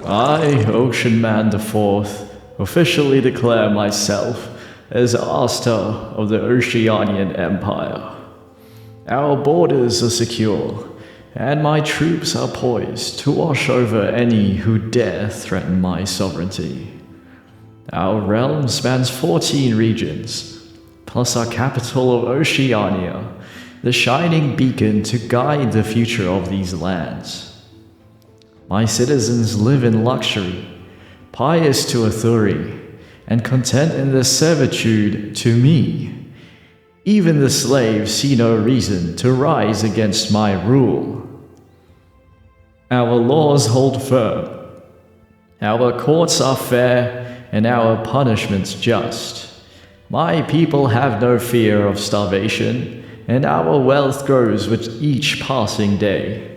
I, Ocean Man the Fourth, officially declare myself as Master of the Osheanean Empire. Our borders are secure, and my troops are poised to wash over any who dare threaten my sovereignty. Our realm spans 14 regions, plus our capital of Oceania, the shining beacon to guide the future of these lands. My citizens live in luxury, pious to authority, and content in their servitude to me. Even the slaves see no reason to rise against my rule. Our laws hold firm. Our courts are fair, and our punishments just. My people have no fear of starvation, and our wealth grows with each passing day.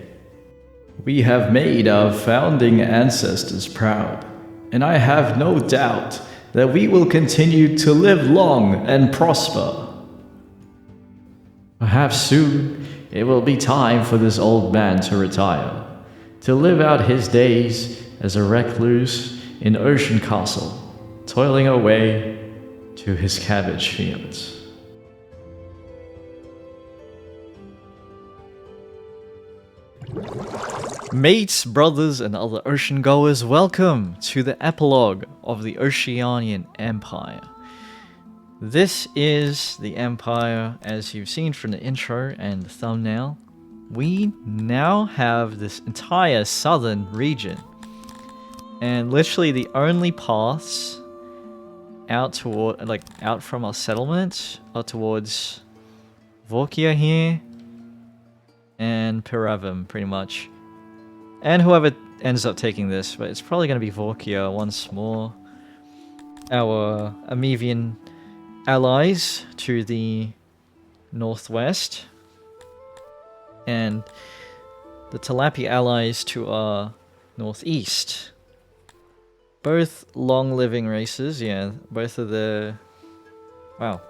We have made our founding ancestors proud, and I have no doubt that we will continue to live long and prosper. Perhaps soon it will be time for this old man to retire, to live out his days as a recluse in Ocean Castle, toiling away to his cabbage fields. Mates, brothers, and other ocean goers, welcome to the epilogue of the Osheanean Empire. This is the empire, as you've seen from the intro and the thumbnail. We now have this entire southern region, and literally the only paths out toward, out from our settlement are towards Vorkia here and Piravim, pretty much. And whoever ends up taking this, but it's probably going to be Vorkia once more. Our Amevian allies to the northwest, and the Talapi allies to our northeast. Both long-living races, yeah, both of the... Wow.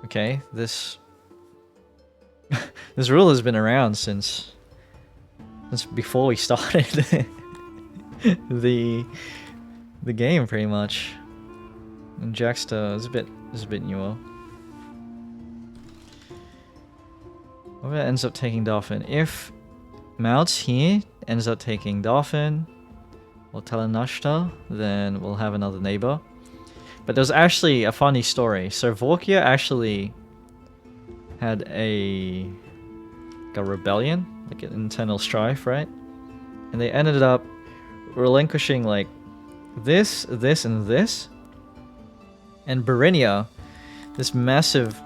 Okay, this... this rule has been around since before we started the game, pretty much. And Jaxter is a bit newer. Whoever ends up taking Dolphin, if Mouts here ends up taking Dolphin or Talanashta, then we'll have another neighbor. But there's actually a funny story. So Vorkia actually had a rebellion, like an internal strife, right? And they ended up relinquishing like this, this, and this. And Berinia, this massive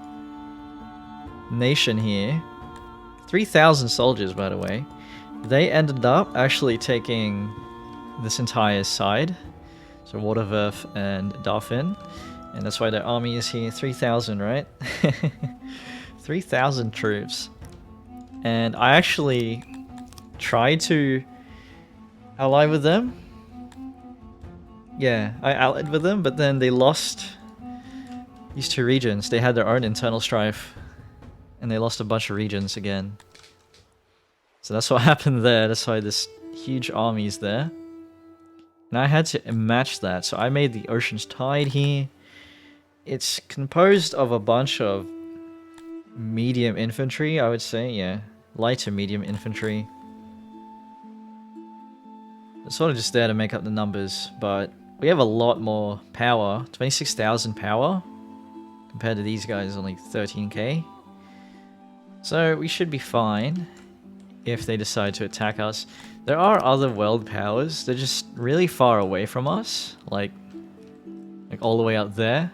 nation here, 3,000 soldiers, by the way, they ended up actually taking this entire side. So Waterverf and Dolphin. And that's why their army is here, 3,000, right? 3,000 troops. And I actually tried to ally with them. Yeah, I allied with them, but then they lost these two regions. They had their own internal strife, and they lost a bunch of regions again. So that's what happened there. That's why this huge army is there. And I had to match that, so I made the Ocean's Tide here. It's composed of a bunch of medium infantry, I would say, yeah. Light to medium infantry. It's sort of just there to make up the numbers, but we have a lot more power. 26,000 power. Compared to these guys, only 13k. So we should be fine if they decide to attack us. There are other world powers. They're just really far away from us. Like all the way out there.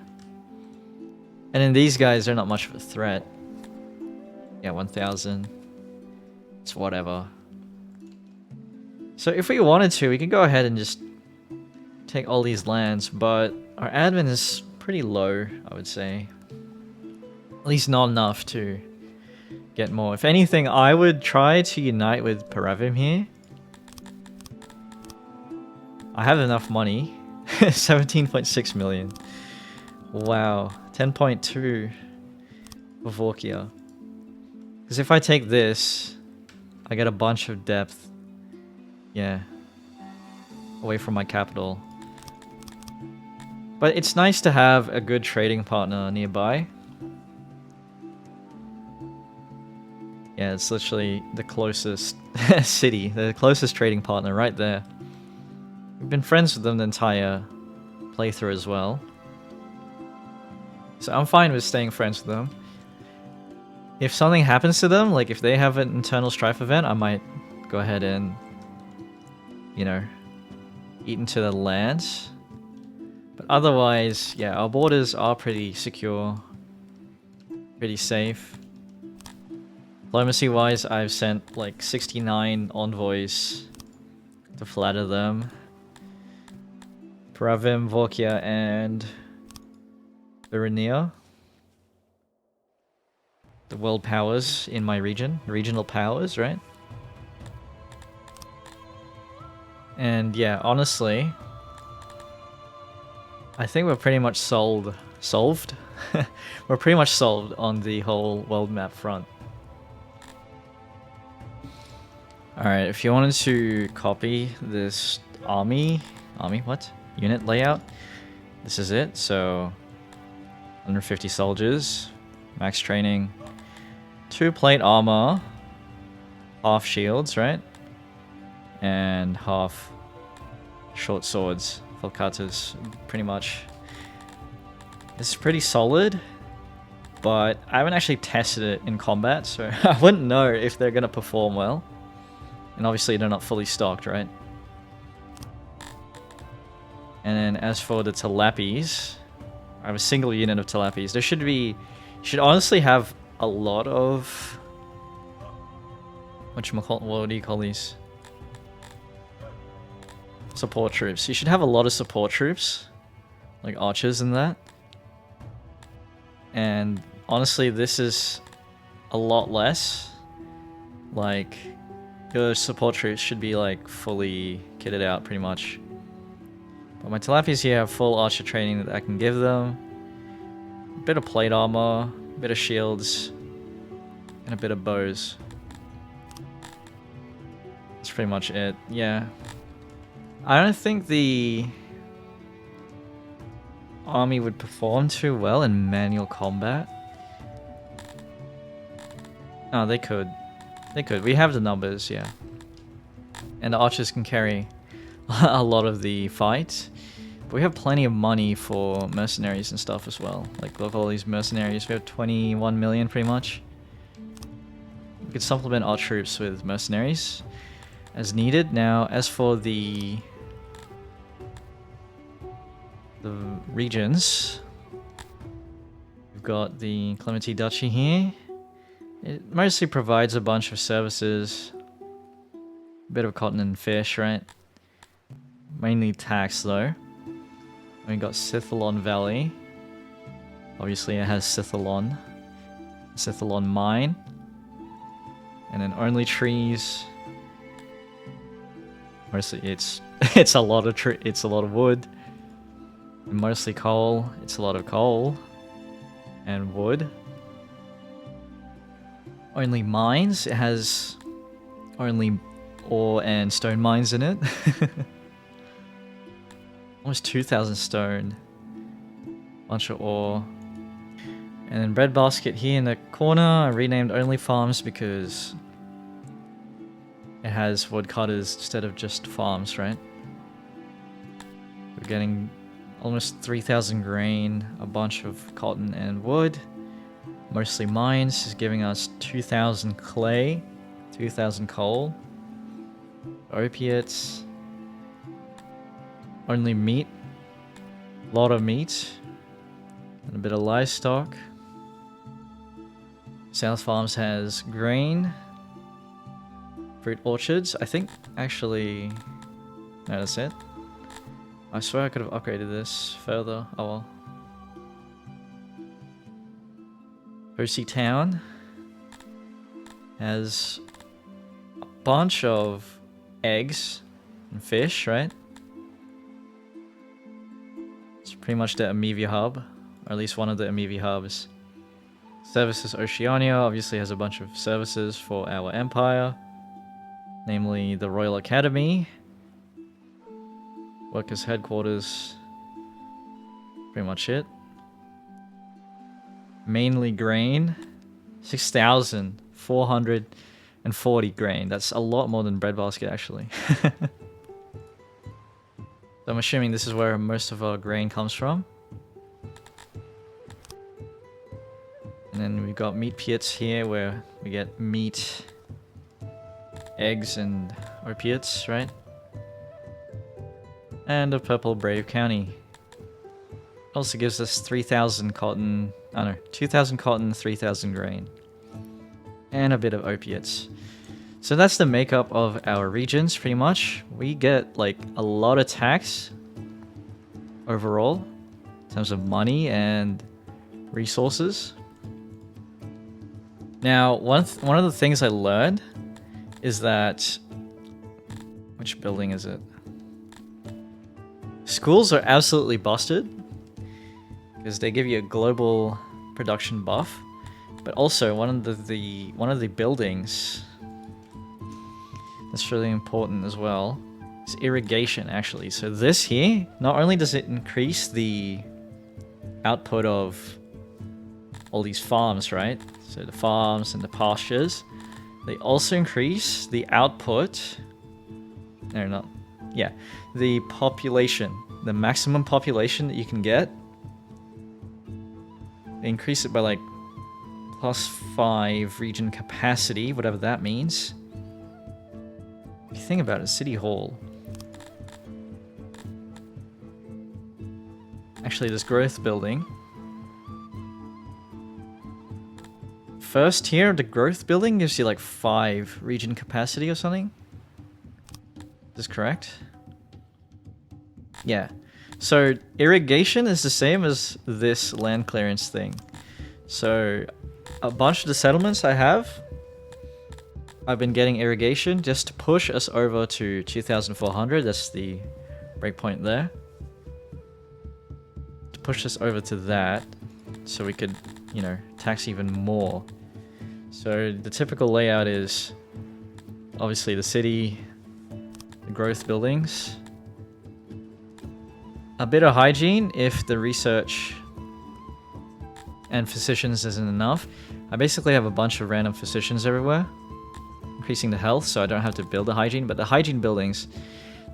And then these guys, they're not much of a threat. Yeah, 1,000. It's whatever. So if we wanted to, we could go ahead and just take all these lands, but our admin is pretty low, I would say. At least not enough to get more. If anything, I would try to unite with Piravim here. I have enough money. 17.6 million. Wow. 10.2 for Vorkia. Because if I take this, I get a bunch of depth. Yeah. Away from my capital. But it's nice to have a good trading partner nearby. Yeah, it's literally the closest city, the closest trading partner right there. We've been friends with them the entire playthrough as well. So I'm fine with staying friends with them. If something happens to them, like if they have an internal strife event, I might go ahead and, you know, eat into the lands. But otherwise, yeah, our borders are pretty secure, pretty safe. Diplomacy-wise, I've sent like 69 envoys to flatter them. Pravim, Vorkia, and Verenia. The world powers in my region. Regional powers, right? And yeah, honestly, I think we're pretty much solved. We're pretty much solved on the whole world map front. Alright, if you wanted to copy this unit layout, this is it. So 150 soldiers, max training, 2 plate armor, half shields, right? And half short swords, falcatas, pretty much. This is pretty solid, but I haven't actually tested it in combat, so I wouldn't know if they're going to perform well. And obviously they're not fully stocked, right? And then as for the Talapis, I have a single unit of Talapis. There should honestly have a lot of... what do you call these? Support troops. You should have a lot of support troops. Like archers and that. And honestly, this is a lot less. Like... your support troops should be like fully kitted out pretty much. But my Talapis here have full archer training that I can give them. A bit of plate armor, a bit of shields, and a bit of bows. That's pretty much it, yeah. I don't think the army would perform too well in manual combat. Oh, they could. They could. We have the numbers, yeah. And the archers can carry a lot of the fight. But we have plenty of money for mercenaries and stuff as well. Like, look at all these mercenaries. We have 21 million pretty much. We could supplement our troops with mercenaries as needed. Now, as for the regions, we've got the Clementi Duchy here. It mostly provides a bunch of services. A bit of cotton and fish, right? Mainly tax, though. We got Sithalon Valley. Obviously, it has Sithalon Mine. And then only trees. Mostly, it's a lot of wood. And mostly coal. It's a lot of coal and wood. Only mines. It has only ore and stone mines in it. Almost 2,000 stone. Bunch of ore. And then breadbasket here in the corner. I renamed only farms because it has woodcutters instead of just farms, right? We're getting almost 3,000 grain, a bunch of cotton and wood. Mostly mines is giving us 2,000 clay, 2,000 coal, opiates, only meat, a lot of meat, and a bit of livestock. South Farms has grain, fruit orchards. I think actually, no, that's it. I swear I could have upgraded this further. Oh well. Hosi Town has a bunch of eggs and fish, right? It's pretty much the Amivia hub, or at least one of the Amivia hubs. Services Oceania obviously has a bunch of services for our empire. namely the Royal Academy, Workers' Headquarters, pretty much it. Mainly grain, 6,440 grain. That's a lot more than breadbasket, actually. So I'm assuming this is where most of our grain comes from. And then we've got meat pits here where we get meat, eggs, and opiates, right? And a purple Brave County. Also gives us 3,000 cotton, 2,000 cotton, 3,000 grain. And a bit of opiates. So that's the makeup of our regions, pretty much. We get, like, a lot of tax overall, in terms of money and resources. Now, one of the things I learned is that... Which building is it? Schools are absolutely busted. Because they give you a global production buff, but also one of the buildings that's really important as well is irrigation, actually. So this here, not only does it increase the output of all these farms, right? So the farms and the pastures, they also increase the output. No, not yeah, the population, the maximum population that you can get. They increase it by like +5 region capacity, whatever that means. If you think about it, City Hall. Actually, this growth building. First here, the growth building gives you like 5 region capacity or something. Is this correct? Yeah. So irrigation is the same as this land clearance thing. So a bunch of the settlements I've been getting irrigation just to push us over to 2,400. That's the breakpoint there. To push us over to that so we could, you know, tax even more. So the typical layout is obviously the city, the growth buildings, a bit of hygiene if the research and physicians isn't enough. I basically have a bunch of random physicians everywhere, increasing the health so I don't have to build the hygiene. But the hygiene buildings,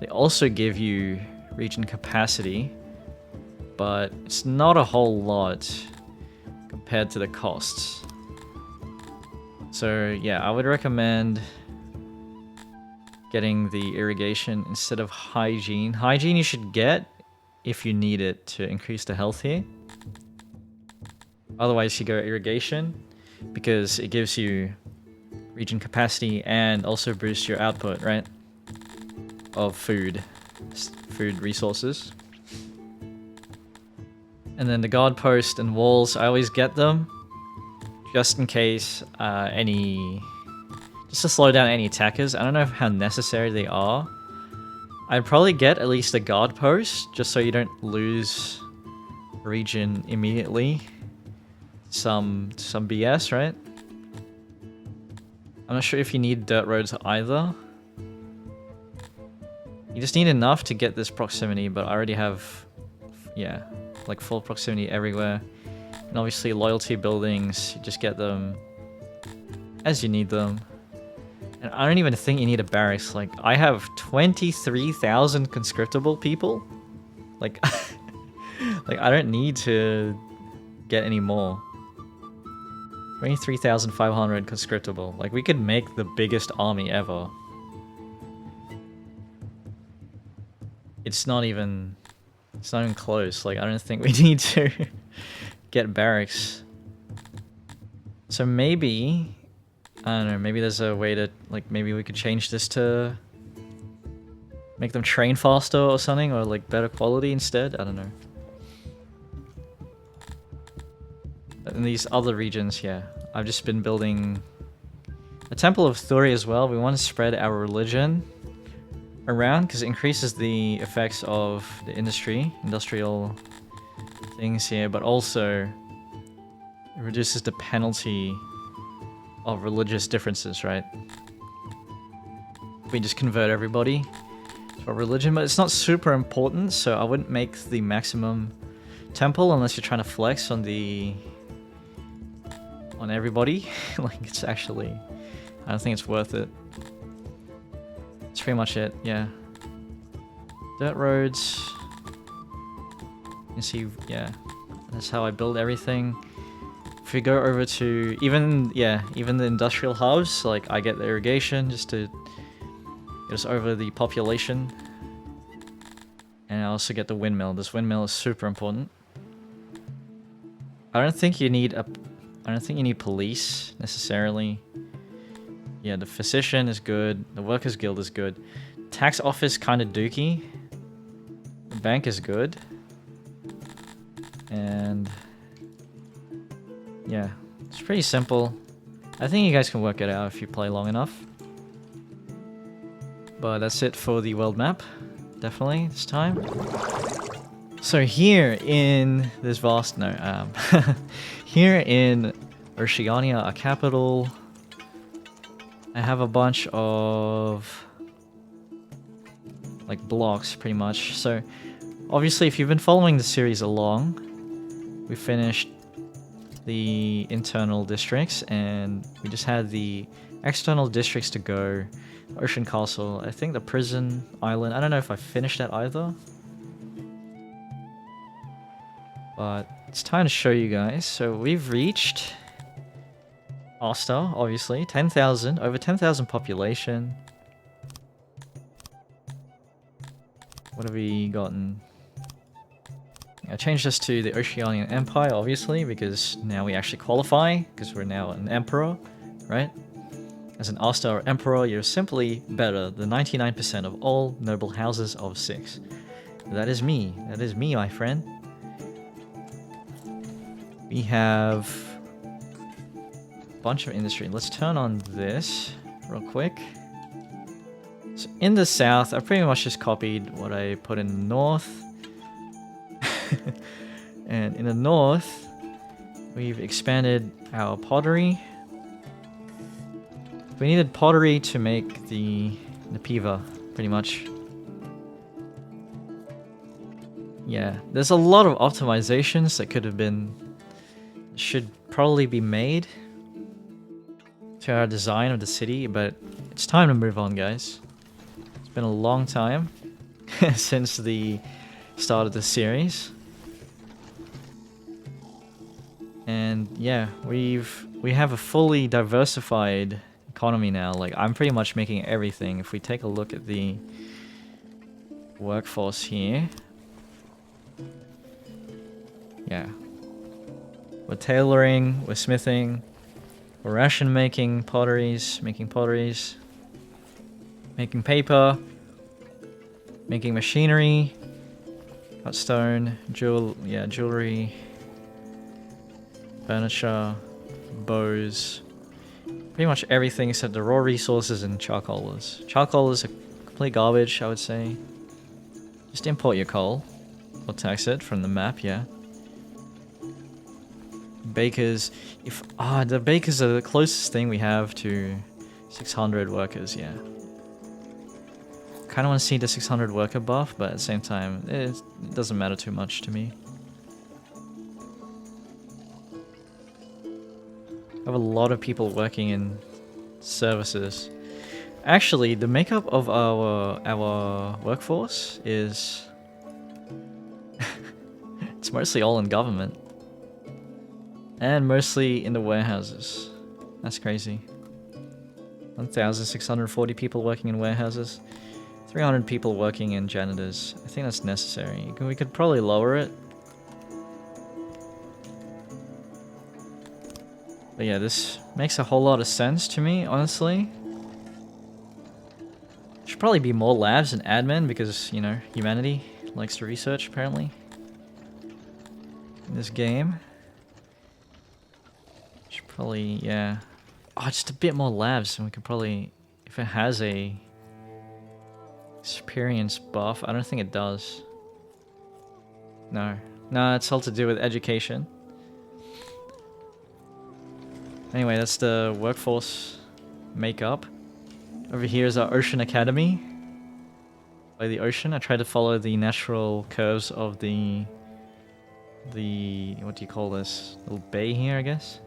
they also give you region capacity, but it's not a whole lot compared to the costs. So yeah, I would recommend getting the irrigation instead of hygiene. Hygiene you should get if you need it to increase the health here. Otherwise you go irrigation because it gives you region capacity and also boosts your output, right? Of food resources. And then the guard post and walls, I always get them just in case just to slow down any attackers. I don't know how necessary they are. I'd probably get at least a guard post, just so you don't lose region immediately. Some BS, right? I'm not sure if you need dirt roads either. You just need enough to get this proximity, but I already have, yeah, like full proximity everywhere. And obviously loyalty buildings, you just get them as you need them. And I don't even think you need a barracks. Like, I have 23,000 conscriptable people. Like, like I don't need to get any more. 23,500 conscriptable. Like, we could make the biggest army ever. It's not even close. Like, I don't think we need to get barracks. So maybe, I don't know, maybe there's a way to, like, maybe we could change this to make them train faster or something, or like better quality instead. I don't know. In these other regions, yeah, I've just been building a Temple of Thuri as well. We want to spread our religion around because it increases the effects of the industrial things here, but also it reduces the penalty of religious differences, right? we just convert everybody to a religion, but it's not super important, so I wouldn't make the maximum temple unless you're trying to flex on everybody. Like, it's actually, I don't think it's worth it. That's pretty much it, yeah. Dirt roads. You can see, yeah, that's how I build everything. If we go over to even the industrial hubs, like I get the irrigation just to get us over the population. And I also get the windmill. This windmill is super important. I don't think you need police necessarily. Yeah, the physician is good. The workers guild is good. Tax office kind of dookie. The bank is good. And yeah, it's pretty simple. I think you guys can work it out if you play long enough. But that's it for the world map. Definitely this time. So here in this vast here in Osheania, our capital, I have a bunch of like blocks pretty much. So obviously if you've been following the series along, we finished the internal districts and we just had the external districts to go. Ocean Castle, I think the prison island, I don't know if I finished that either. But it's time to show you guys. So we've reached Asta, obviously, 10,000, over 10,000 population. What have we gotten? I changed this to the Osheanean Empire, obviously, because now we actually qualify, because we're now an emperor, right? As an Asta or emperor, you're simply better than 99% of all noble houses of Syx. That is me. That is me, my friend. We have a bunch of industry. Let's turn on this real quick. So in the south, I pretty much just copied what I put in the north. And in the north, we've expanded our pottery. We needed pottery to make the piva, pretty much. Yeah, there's a lot of optimizations that should probably be made to our design of the city, but it's time to move on, guys. It's been a long time since the start of the series. And yeah, we have a fully diversified economy now. Like, I'm pretty much making everything. If we take a look at the workforce here, yeah, we're tailoring, we're smithing, we're ration making, making paper, making machinery, cut stone, jewelry, furniture, bows. Pretty much everything except the raw resources and charcoalers. Charcoalers are complete garbage, I would say. Just import your coal. Or tax it from the map, yeah. Bakers. The bakers are the closest thing we have to 600 workers, yeah. Kinda want to see the 600 worker buff, but at the same time, it doesn't matter too much to me. I have a lot of people working in services. Actually, the makeup of our workforce is it's mostly all in government and mostly in the warehouses. That's crazy. 1,640 people working in warehouses, 300 people working in janitors. I think that's necessary. We could probably lower it. But yeah, this makes a whole lot of sense to me, honestly. Should probably be more labs and admin because, you know, humanity likes to research, apparently. In this game. Should probably, yeah. Oh, just a bit more labs and we could probably, if it has a experience buff, I don't think it does. No, it's all to do with education. Anyway, that's the workforce makeup. Over here is our Ocean Academy. By the ocean, I try to follow the natural curves of the what do you call this? Little bay here, I guess.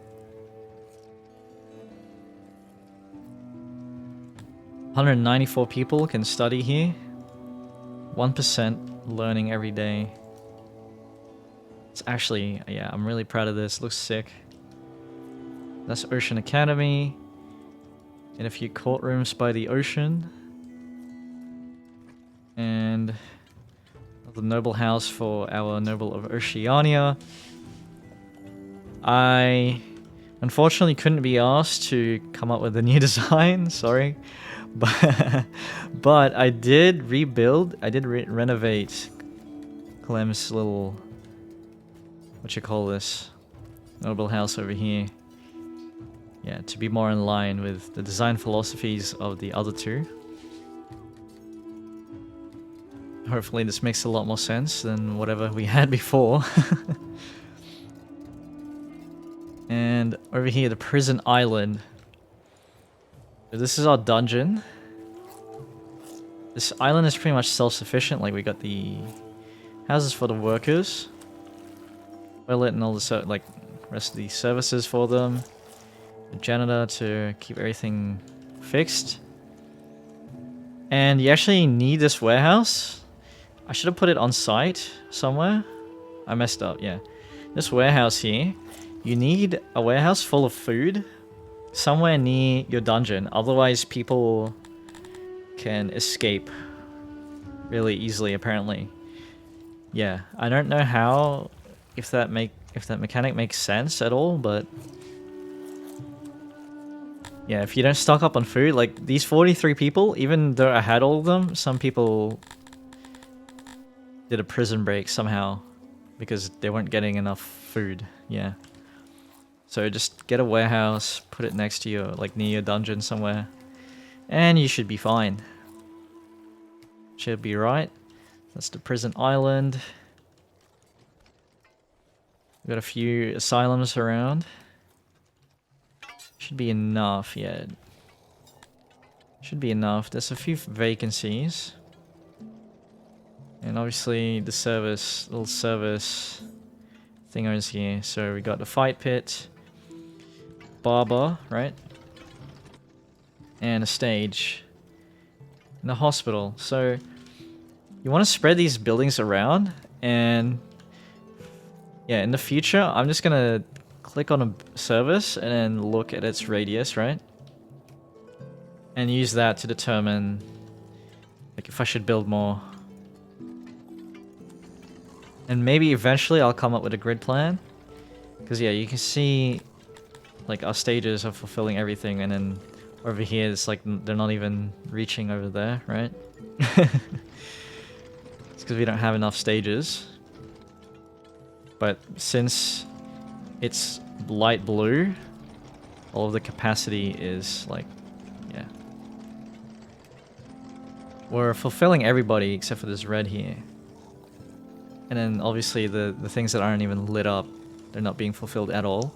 194 people can study here. 1% learning every day. It's actually, yeah, I'm really proud of this. Looks sick. That's Ocean Academy. And a few courtrooms by the ocean. And the noble house for our noble of Oceania. I unfortunately couldn't be asked to come up with a new design, sorry. But I did rebuild, I did renovate Clem's little, what you call this, noble house over here. Yeah, to be more in line with the design philosophies of the other two. Hopefully this makes a lot more sense than whatever we had before. And over here, the prison island. This is our dungeon. This island is pretty much self-sufficient. Like, we got the houses for the workers, toilet and all the like rest of the services for them. The janitor to keep everything fixed. And you actually need this warehouse. I should have put it on site somewhere. I messed up, yeah. This warehouse here, you need a warehouse full of food somewhere near your dungeon. Otherwise, people can escape really easily, apparently. Yeah, I don't know how, if that mechanic makes sense at all, but yeah, if you don't stock up on food, like these 43 people, even though I had all of them, some people did a prison break somehow because they weren't getting enough food. Yeah. So just get a warehouse, put it next to your, like near your dungeon somewhere, and you should be fine. Should be right. That's the prison island. We've got a few asylums around. Should be enough, yeah. Should be enough. There's a few vacancies. And obviously the little service thingers here. So we got the fight pit, barber, right? And a stage. And a hospital. So you want to spread these buildings around, and yeah, in the future, I'm just gonna click on a service and then look at its radius, right? And use that to determine like if I should build more. And maybe eventually I'll come up with a grid plan. Because yeah, you can see like our stages are fulfilling everything, and then over here it's like they're not even reaching over there, right? It's because we don't have enough stages. But since it's light blue, all of the capacity is like, yeah. We're fulfilling everybody except for this red here. And then obviously the things that aren't even lit up, they're not being fulfilled at all.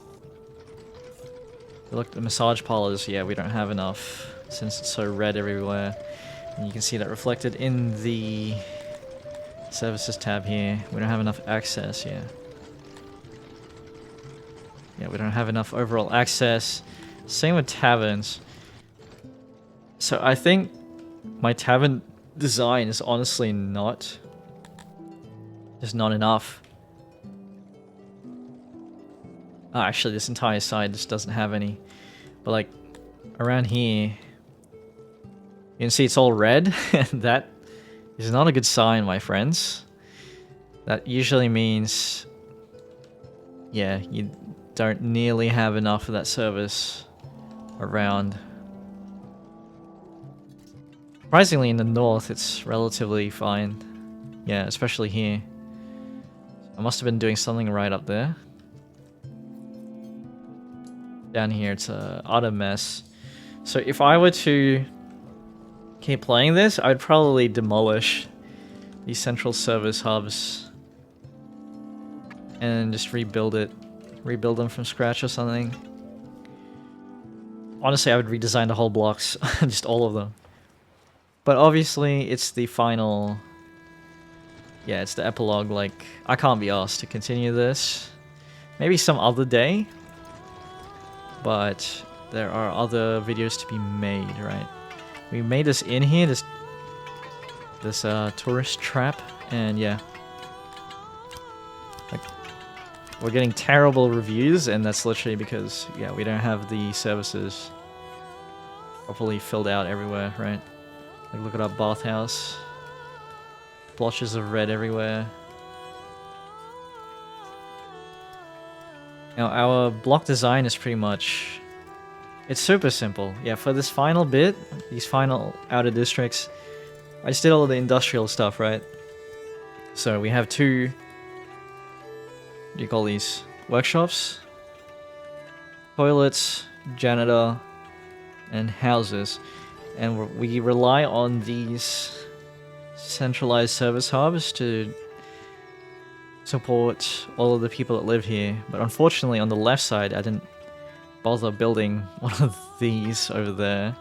Look, the massage parlors, yeah, we don't have enough since it's so red everywhere. And you can see that reflected in the services tab here. We don't have enough access, yeah. Yeah, we don't have enough overall access. Same with taverns. So I think my tavern design is honestly not... There's not enough. Oh, actually, this entire side just doesn't have any. But like, around here, you can see it's all red. And that is not a good sign, my friends. That usually means, yeah, you don't nearly have enough of that service around. Surprisingly, in the north, it's relatively fine. Yeah, especially here. I must have been doing something right up there. Down here, it's a utter mess. So if I were to keep playing this, I'd probably demolish these central service hubs and just rebuild it. Rebuild them from scratch or something. Honestly, I would redesign the whole blocks, just all of them. But obviously, it's the final... Yeah, it's the epilogue, like, I can't be asked to continue this. Maybe some other day. But there are other videos to be made, right? We made this in here, this tourist trap, and yeah. Like, we're getting terrible reviews, and that's literally because, yeah, we don't have the services properly filled out everywhere, right? Like, look at our bathhouse. Blotches of red everywhere. Now, our block design is pretty much... It's super simple. Yeah, for this final bit, these final outer districts, I just did all of the industrial stuff, right? So we have two... What do you call these? Workshops? Toilets, janitor, and houses. And we rely on these centralized service hubs to support all of the people that live here. But unfortunately, on the left side, I didn't bother building one of these over there.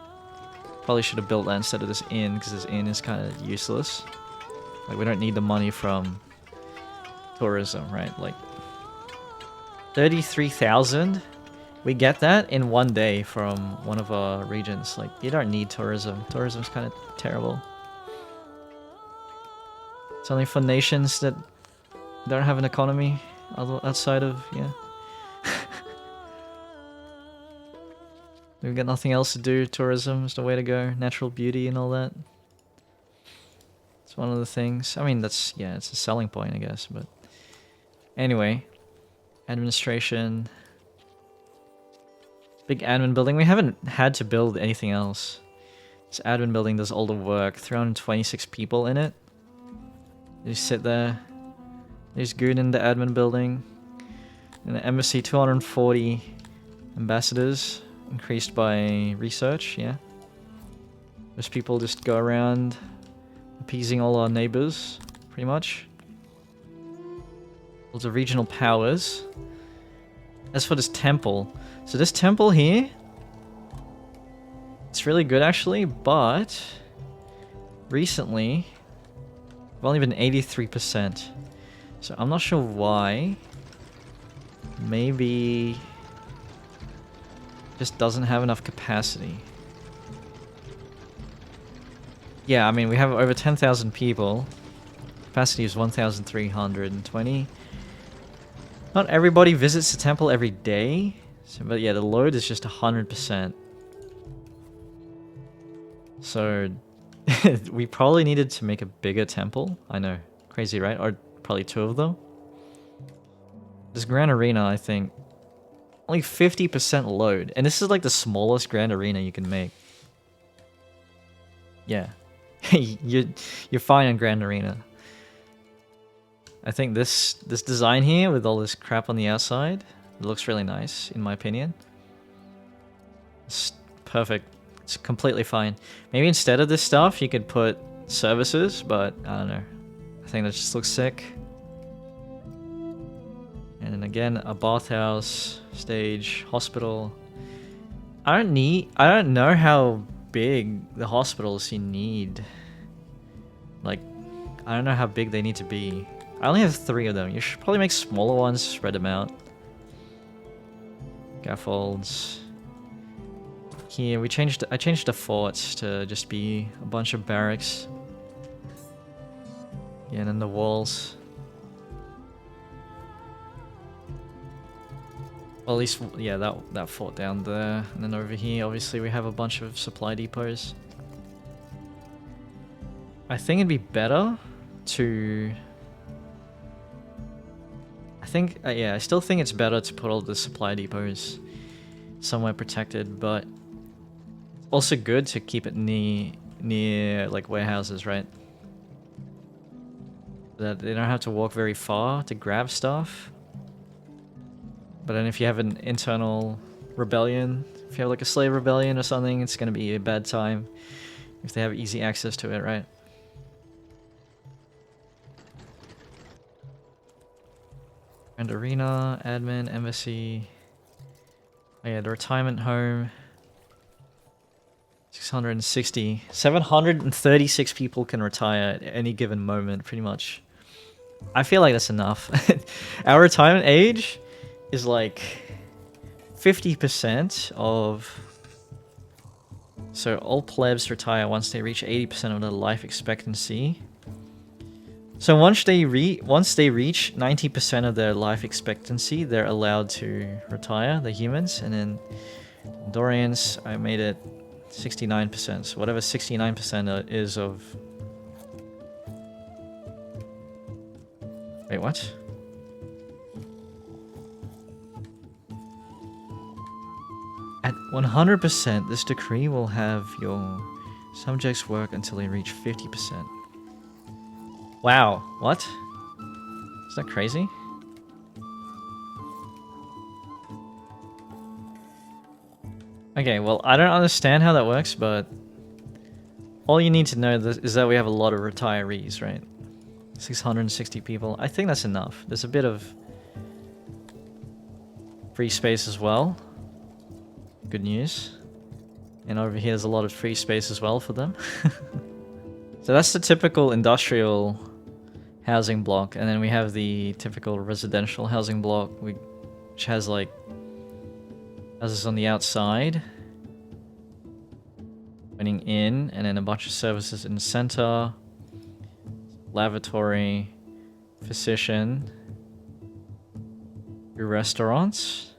Probably should have built that instead of this inn, because this inn is kind of useless. Like, we don't need the money from tourism, right? Like, 33,000? We get that in one day from one of our regions. Like, you don't need tourism. Tourism's kind of terrible. It's only for nations that don't have an economy outside of, yeah. We've got nothing else to do. Tourism is the way to go. Natural beauty and all that. It's one of the things. I mean, that's, yeah, it's a selling point, I guess. But anyway, administration. Big admin building. We haven't had to build anything else. This admin building does all the work. 326 people in it. They just sit there. There's good in the admin building. In the embassy, 240 ambassadors. Increased by research, yeah. Most people just go around appeasing all our neighbors, pretty much. Lots of regional powers. As for this temple, so this temple here, it's really good actually, but recently, we've only been 83%. So I'm not sure why. Maybe... just doesn't have enough capacity. Yeah, I mean, we have over 10,000 people. Capacity is 1,320. Not everybody visits the temple every day. So, but yeah, the load is just 100%. So, we probably needed to make a bigger temple. I know, crazy, right? Or probably two of them. This Grand Arena, I think, only 50% load. And this is like the smallest Grand Arena you can make. Yeah. You're fine on Grand Arena. I think this design here with all this crap on the outside, it looks really nice, in my opinion. It's perfect. It's completely fine. Maybe instead of this stuff, you could put services, but I don't know. I think that just looks sick. And then again, a bathhouse, stage, hospital. I don't know how big the hospitals you need. Like, I don't know how big they need to be. I only have 3 of them. You should probably make smaller ones, spread them out. Scaffolds. Here, I changed the forts to just be a bunch of barracks. Yeah, and then the walls. Well, at least, yeah, that fort down there. And then over here, obviously, we have a bunch of supply depots. I think it'd be better to... I still think it's better to put all the supply depots somewhere protected, but also good to keep it near like warehouses, right? That they don't have to walk very far to grab stuff. But then if you have an internal rebellion, if you have like a slave rebellion or something, it's gonna be a bad time if they have easy access to it, right? And arena, admin, embassy. Oh yeah, the retirement home. 660. 736 people can retire at any given moment, pretty much. I feel like that's enough. Our retirement age is like 50% of... So all plebs retire once they reach 80% of their life expectancy. So once they reach 90% of their life expectancy, they're allowed to retire, the humans. And then Dorians, I made it 69%. So whatever 69% is of... Wait, what? At 100%, this decree will have your subjects work until they reach 50%. Wow, what? Is that crazy? Okay, well, I don't understand how that works, but all you need to know is that we have a lot of retirees, right? 660 people. I think that's enough. There's a bit of free space as well. Good news. And over here there's a lot of free space as well for them. So that's the typical industrial housing block, and then we have the typical residential housing block, which has like houses on the outside running in, and then a bunch of services in the center, lavatory, physician, your restaurants,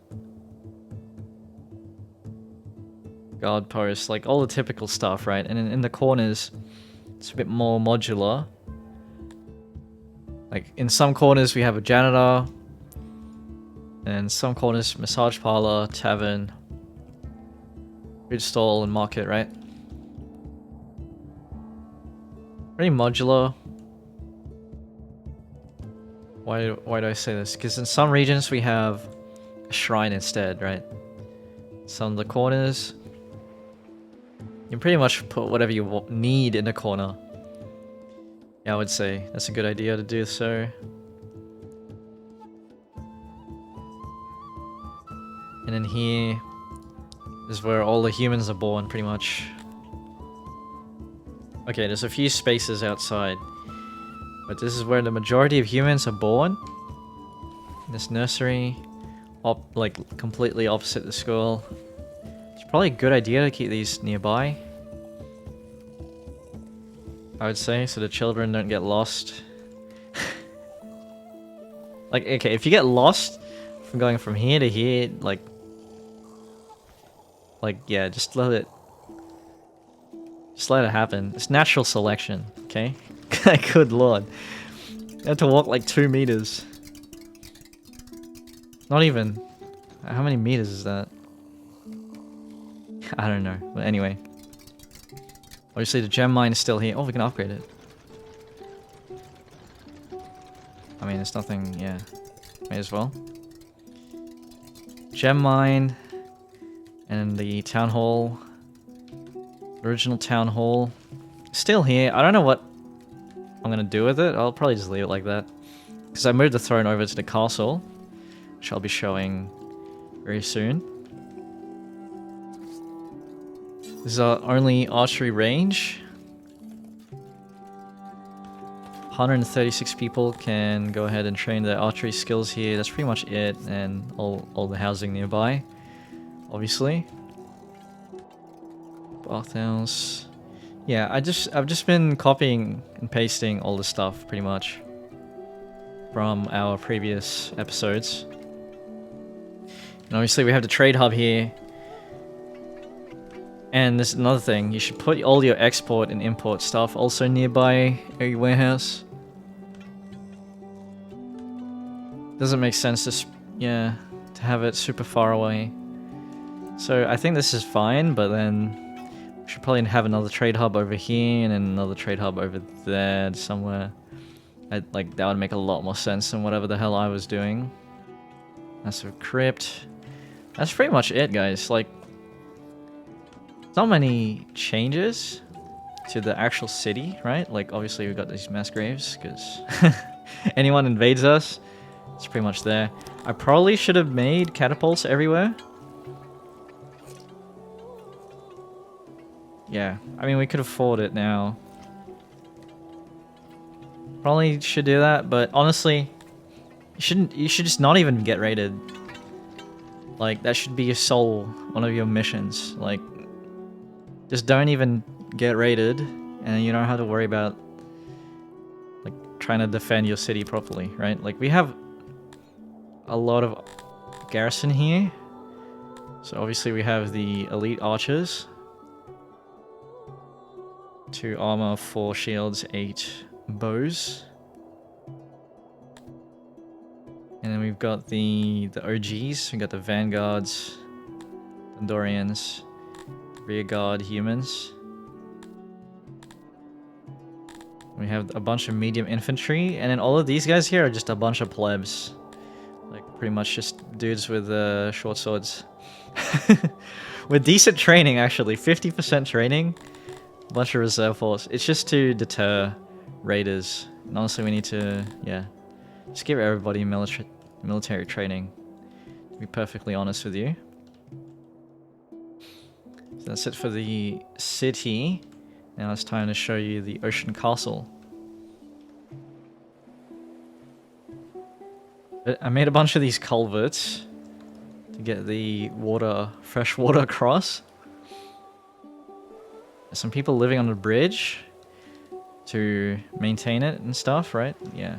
guard posts, like all the typical stuff, right? And in the corners it's a bit more modular. Like in some corners we have a janitor, and some corners massage parlor, tavern, food stall, and market, right? Pretty modular. Why do I say this? Because in some regions we have a shrine instead, right? Some of the corners, you can pretty much put whatever you need in the corner. Yeah, I would say that's a good idea to do so. And then here is where all the humans are born, pretty much. Okay, there's a few spaces outside, but this is where the majority of humans are born. This nursery, like completely opposite the school. It's probably a good idea to keep these nearby, I would say, so the children don't get lost. Like, okay, if you get lost from going from here to here, like yeah, just let it happen. It's natural selection, okay? Good lord. You have to walk like 2 meters. Not even. How many meters is that? I don't know. But anyway. Obviously the gem mine is still here. Oh, we can upgrade it. I mean, it's nothing, yeah. May as well. Gem mine. And the town hall. Original town hall. Still here. I don't know what I'm gonna do with it. I'll probably just leave it like that. Because I moved the throne over to the castle, which I'll be showing very soon. This is our only archery range. 136 people can go ahead and train their archery skills here. That's pretty much it, and all the housing nearby, obviously. Bathhouse. Yeah, I've just been copying and pasting all the stuff pretty much from our previous episodes. And obviously we have the trade hub here. And there's another thing, you should put all your export and import stuff also nearby a warehouse. Doesn't make sense to have it super far away. So I think this is fine, but then we should probably have another trade hub over here and then another trade hub over there somewhere. That would make a lot more sense than whatever the hell I was doing. Massive crypt. That's pretty much it, guys. Like, not many changes to the actual city, right? Like, obviously we've got these mass graves, because anyone invades us, it's pretty much there. I probably should have made catapults everywhere. yeah. I mean, we could afford it now. Probably should do that, but honestly, you should just not even get raided. Like, that should be one of your missions. Like, just don't even get raided, and you don't have to worry about, like, trying to defend your city properly, right? Like, we have a lot of garrison here. So obviously we have the elite archers. 2 armor, 4 shields, 8 bows. And then we've got the OGs. We've got the vanguards, Dondorians, rear guard humans. We have a bunch of medium infantry, and then all of these guys here are just a bunch of plebs. Like, pretty much just dudes with short swords. With decent training, actually. 50% training. A bunch of reserve force. It's just to deter raiders. And honestly, we need to, yeah, just give everybody military training. To be perfectly honest with you. So that's it for the city. Now it's time to show you the ocean castle. I made a bunch of these culverts to get the fresh water across. There's some people living on the bridge to maintain it and stuff, right? Yeah,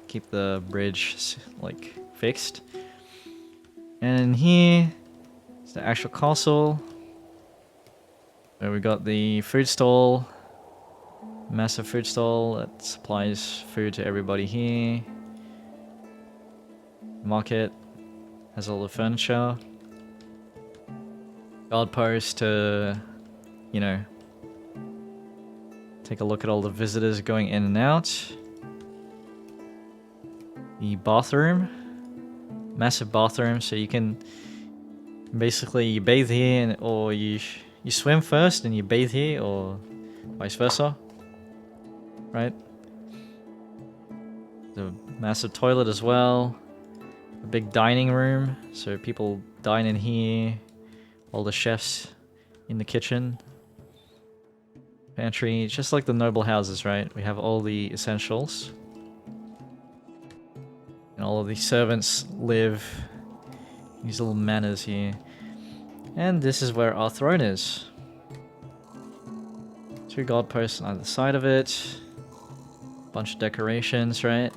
keep the bridge like fixed. And here is the actual castle. So we got the food stall, massive food stall that supplies food to everybody here. Market has all the furniture. Guard post to, you know, take a look at all the visitors going in and out. The bathroom, massive bathroom, so you can basically you bathe here or you swim first and you bathe here, or vice versa, right? The massive toilet as well. A big dining room, so people dine in here. All the chefs in the kitchen. Pantry, just like the noble houses, right? We have all the essentials. And all of these servants live in these little manors here. And this is where our throne is. 2 guard posts on either side of it. Bunch of decorations, right?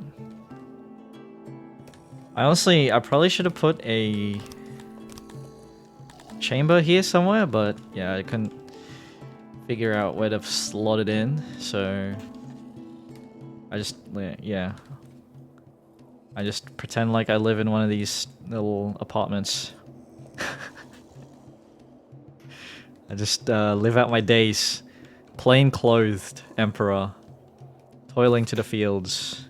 I probably should have put a chamber here somewhere, but yeah, I couldn't figure out where to slot it in, so I just pretend like I live in one of these little apartments. I just live out my days, plain clothed emperor, toiling to the fields.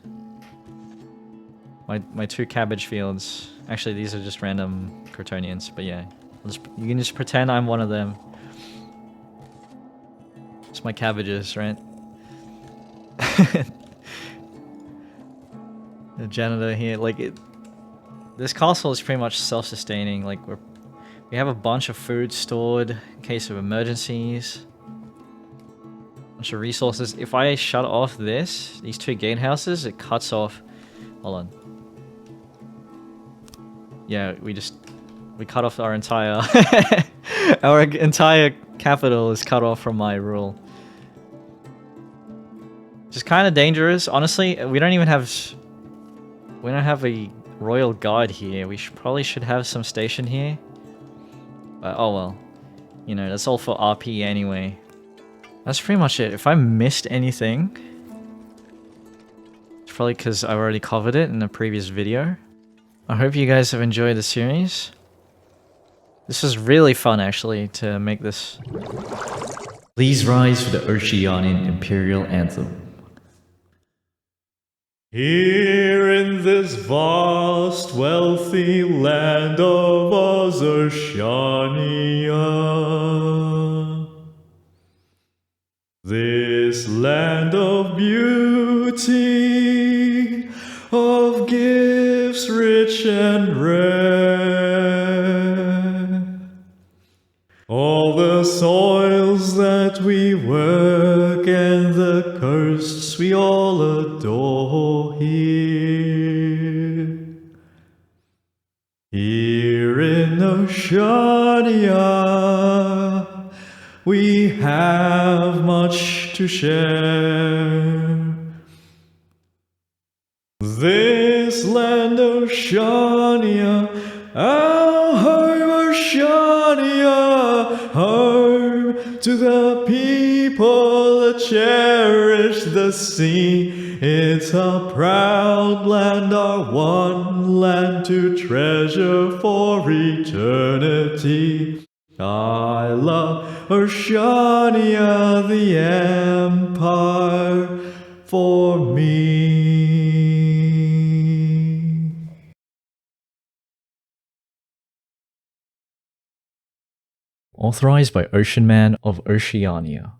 My 2 cabbage fields. Actually, these are just random Crotonians, but yeah. You can just pretend I'm one of them. It's my cabbages, right? The janitor here, like this castle is pretty much self-sustaining. Like we have a bunch of food stored in case of emergencies. Bunch of resources. If I shut off these 2 gatehouses, it cuts off. Hold on. Yeah, we cut off our entire our entire capital is cut off from my rule. Which is kind of dangerous. Honestly, we don't have a royal guard here. We probably should have some station here. But oh well. You know, that's all for RP anyway. That's pretty much it. If I missed anything, it's probably because I've already covered it in a previous video. I hope you guys have enjoyed the series. This was really fun, actually, to make this. Please rise for the Osheanean Imperial Anthem. Here in this vast, wealthy land of Oceania, this land of beauty, of gifts rich and rare, all the soils that we work and the coasts we all adore here. Here in Oceania, we have much to share. This land Oceania, our home Oceania, home to the people that cherish the sea. It's our proud land, our one land to treasure for eternity. I love Oceania, the empire for me. Authorized by Ocean Man of Oceania.